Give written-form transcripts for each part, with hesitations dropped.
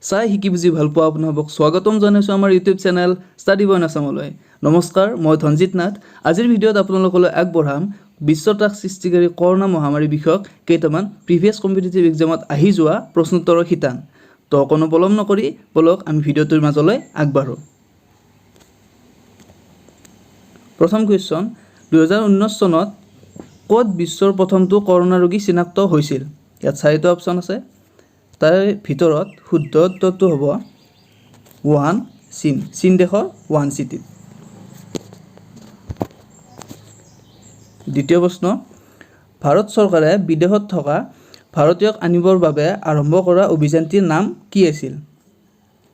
চাই শিকি বুজি ভাল পোৱা আপোনালোকক স্বাগতম জনাইছোঁ আমাৰ ইউটিউব চেনেল ষ্টাডি বয় আছামলৈ। নমস্কাৰ, মই ধনজিত নাথ। আজিৰ ভিডিঅ'ত আপোনালোকলৈ আগবঢ়াম বিশ্বতাক সৃষ্টিকাৰী কৰোনা মহামাৰী বিষয়ক কেইটামান প্ৰিভিয়াছ কম্পিটিটিভ এক্সামত আহি যোৱা প্ৰশ্নোত্তৰৰ শিতান। তো কোনো পলম নকৰি বলক আমি ভিডিঅ'টোৰ মাজলৈ আগবাঢ়োঁ। প্ৰথম কুৱেশ্যন, 2019 চনত ক'ত বিশ্বৰ প্ৰথমটো কৰোনা ৰোগী চিনাক্ত হৈছিল? ইয়াত চাৰিটা অপশ্যন আছে। তাৰ ভিতৰত শুদ্ধ উত্তৰটো হ'ব ওৱান চীন। চীন দেশৰ ওৱান চিটিত। দ্বিতীয় প্ৰশ্ন, ভাৰত চৰকাৰে বিদেশত থকা ভাৰতীয়ক আনিবৰ বাবে আৰম্ভ কৰা অভিযানটিৰ নাম কি আছিল?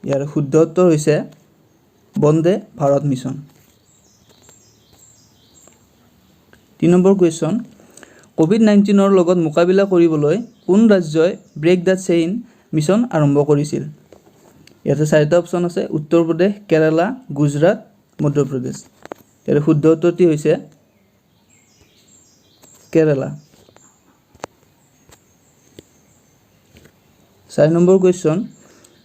ইয়াৰ শুদ্ধ উত্তৰ হৈছে Vande Bharat mission. 3 number question, COVID-19 লগত মোকাবিলা কৰিবলৈ কোন ৰাজ্যই ব্ৰেক দ্য চেইন মিছন আৰম্ভ কৰিছিল? ইয়াতে চাৰিটা অপশ্যন আছে। উত্তৰ প্ৰদেশ, কেৰালা, গুজৰাট, মধ্যপ্ৰদেশ। ইয়াৰ শুদ্ধ উত্তৰটি হৈছে কেৰালা। 4 নম্বৰ কুৱেশ্যন,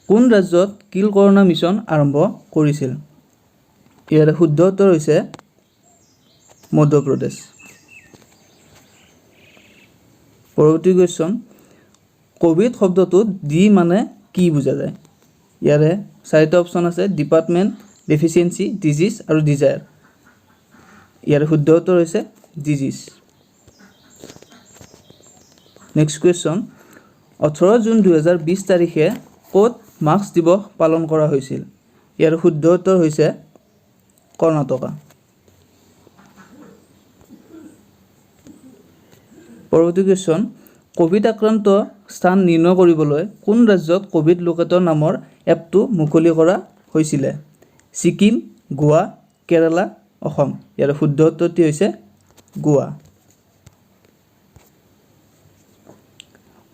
কোন ৰাজ্যত কিল কৰোনা মিছন আৰম্ভ কৰিছিল? ইয়াৰ শুদ্ধ উত্তৰ হৈছে মধ্যপ্ৰদেশ। পৰৱৰ্তী কুৱেশ্যন, ক'ভিড শব্দটোত ডি মানে কি বুজা যায়? ইয়াৰে চাৰিটা অপশ্যন আছে। ডিপাৰ্টমেণ্ট, ডেফিচিয়েঞ্চি, ডিজিজ আৰু ডিজায়াৰ। ইয়াৰ শুদ্ধ উত্তৰ হৈছে ডিজিজ। নেক্সট কুৱেশ্যন, 18 জুন 2020 তাৰিখে ক'ত মাস্ক দিৱস পালন কৰা হৈছিল? ইয়াৰ শুদ্ধ উত্তৰ হৈছে কৰ্ণাটকা। পৰৱৰ্তী কুৱেশ্যন, ক'ভিড আক্ৰান্ত স্থান নিৰ্ণয় কৰিবলৈ কোন ৰাজ্যত ক'ভিড লোকেটৰ নামৰ এপটো মুকলি কৰা হৈছিলে? ছিকিম, গোৱা, কেৰালা, অসম। ইয়াৰ শুদ্ধ উত্তৰটি হৈছে গোৱা।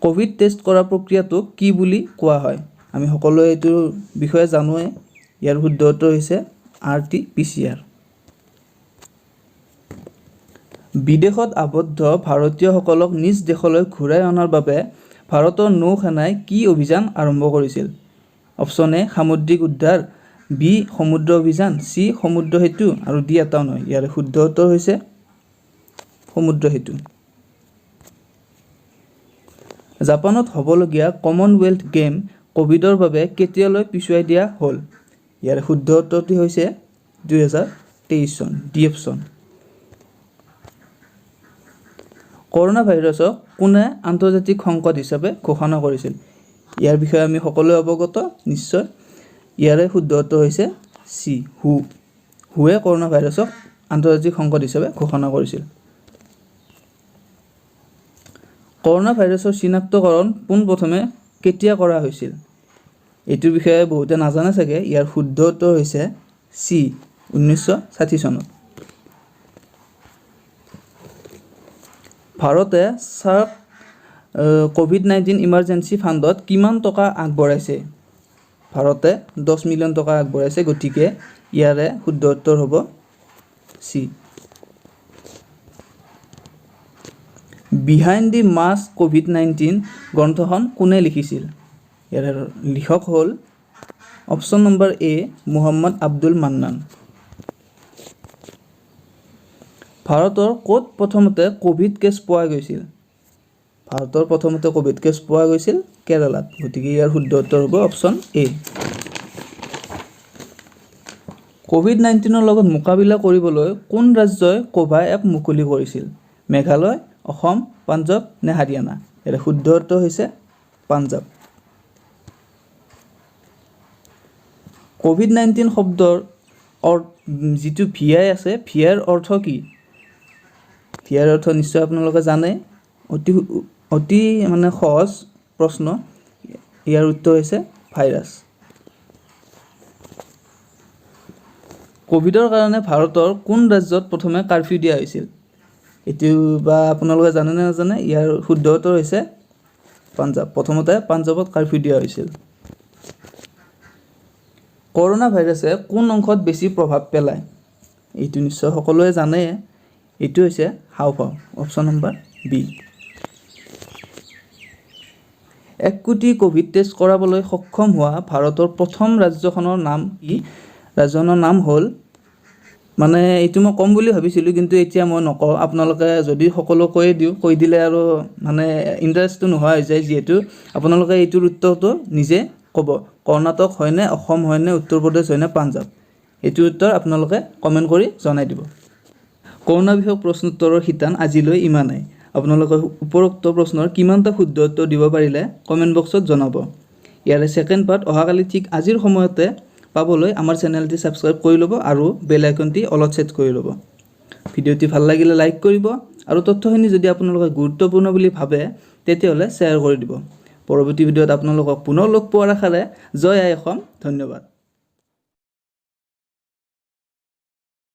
ক'ভিড টেষ্ট কৰা প্ৰক্ৰিয়াটোক কি বুলি কোৱা হয়? আমি সকলোৱে এইটোৰ বিষয়ে জানোৱে। ইয়াৰ শুদ্ধ উত্তৰ হৈছে RT-PCR। বিদেশত আবদ্ধ ভাৰতীয়সকলক নিজ দেশলৈ ঘূৰাই অনাৰ বাবে ভাৰতৰ নৌসেনাই কি অভিযান আৰম্ভ কৰিছিল? অপশ্যন এ সামুদ্ৰিক উদ্ধাৰ, বি সমুদ্ৰ অভিযান, চি সমুদ্ৰ সেতু আৰু ডি এটাও নহয়। ইয়াৰ শুদ্ধ উত্তৰ হৈছে সমুদ্ৰ সেতু। জাপানত হ'বলগীয়া কমনৱেলথ গেম ক'ভিডৰ বাবে কেতিয়ালৈ পিছুৱাই দিয়া হ'ল? ইয়াৰ শুদ্ধ উত্তৰটি হৈছে 2023 চন, ডি অপশ্যন। কৰোনা ভাইৰাছক কোনে আন্তৰ্জাতিক সংকট হিচাপে ঘোষণা কৰিছিল? ইয়াৰ বিষয়ে আমি সকলোৱে অৱগত নিশ্চয়। ইয়াৰে শুদ্ধ উত্তৰ হৈছে চি হুৱে কৰোনা ভাইৰাছক আন্তৰ্জাতিক সংকট হিচাপে ঘোষণা কৰিছিল। কৰোনা ভাইৰাছৰ চিনাক্তকৰণ পোনপ্ৰথমে কেতিয়া কৰা হৈছিল? এইটোৰ বিষয়ে বহুতে নাজানে চাগে। ইয়াৰ শুদ্ধ উত্তৰ হৈছে চি 1960 চনত। ভাৰতে চাৰ্ক COVID-19 ইমাৰ্জেঞ্চি ফাণ্ডত কিমান টকা আগবঢ়াইছে? ভাৰতে 10 মিলিয়ন টকা আগবঢ়াইছে। গতিকে ইয়াৰে শুদ্ধ উত্তৰ হ'ব চি। বিহাইণ্ড দি মাছ COVID-19 গ্ৰন্থখন কোনে লিখিছিল? ইয়াৰ লিখক হ'ল অপশ্যন নম্বৰ এ মুহাম্মদ আব্দুল মান্নান। ভাৰতৰ ক'ত প্ৰথমতে ক'ভিড কেছ পোৱা গৈছিল? ভাৰতৰ প্ৰথমতে ক'ভিড কেছ পোৱা গৈছিল কেৰালাত। গতিকে ইয়াৰ শুদ্ধ উত্তৰ হ'ব অপশ্যন এ। COVID-19 লগত মোকাবিলা কৰিবলৈ কোন ৰাজ্যই ক'ভা এপ মুকলি কৰিছিল? মেঘালয়, অসম, পাঞ্জাৱ নে হাৰিয়ানা? ইয়াৰ শুদ্ধ উত্তৰ হৈছে পাঞ্জাৱ। COVID-19 শব্দৰ যিটো VI আছে, VIৰ অৰ্থ কি? VIৰ অৰ্থ নিশ্চয় আপোনালোকে জানে। অতি মানে সহজ প্ৰশ্ন। ইয়াৰ উত্তৰ হৈছে ভাইৰাছ। ক'ভিডৰ কাৰণে ভাৰতৰ কোন ৰাজ্যত প্ৰথমে কাৰফিউ দিয়া হৈছিল? এইটো বা আপোনালোকে জানে নে নাজানে? ইয়াৰ শুদ্ধ উত্তৰ হৈছে পাঞ্জাৱ। প্ৰথমতে পাঞ্জাৱত কাৰফিউ দিয়া হৈছিল। কৰোনা ভাইৰাছে কোন অংশত বেছি প্ৰভাৱ পেলায়? এইটো নিশ্চয় সকলোৱে জানে। এইটো হৈছে হাওঁফাওঁ। Option number B. 1 কোটি কোভিড টেষ্ট কৰাবলৈ সক্ষম হোৱা ভাৰতৰ প্ৰথম ৰাজ্যখনৰ নাম কি? ৰাজ্যখনৰ নাম হ'ল, মানে এইটো মই ক'ম বুলি ভাবিছিলোঁ কিন্তু এতিয়া মই নকওঁ, আপোনালোকে যদি সকলো কৈ দিলে আৰু মানে ইণ্টাৰেষ্টটো নোহোৱা হৈ যায়, যিহেতু আপোনালোকে এইটোৰ উত্তৰটো নিজে ক'ব। কৰ্ণাটক হয়নে, অসম হয়নে, উত্তৰ প্ৰদেশ হয়নে, পাঞ্জাৱ? এইটোৰ উত্তৰ আপোনালোকে কমেণ্ট কৰি জনাই দিব। কৰোণা বিষয়ক প্ৰশ্নোত্তৰৰ শিতান আজিলৈ ইমানেই। আপোনালোকে উপৰোক্ত প্ৰশ্নৰ কিমানটা শুদ্ধ উত্তৰ দিব পাৰিলে কমেণ্ট বক্সত জনাব। ইয়াৰে ছেকেণ্ড পাৰ্ট অহাকালি ঠিক আজিৰ সময়তে পাবলৈ আমাৰ চেনেলটি ছাবস্ক্ৰাইব কৰি ল'ব আৰু বেল আইকনটি অলপ ছেট কৰি ল'ব। ভিডিঅ'টি ভাল লাগিলে লাইক কৰিব আৰু তথ্যখিনি যদি আপোনালোকে গুৰুত্বপূৰ্ণ বুলি ভাবে তেতিয়াহ'লে শ্বেয়াৰ কৰি দিব। পৰৱৰ্তী ভিডিঅ'ত আপোনালোকক পুনৰ লগ পোৱাৰ আশাৰে জয় আই অসম। ধন্যবাদ।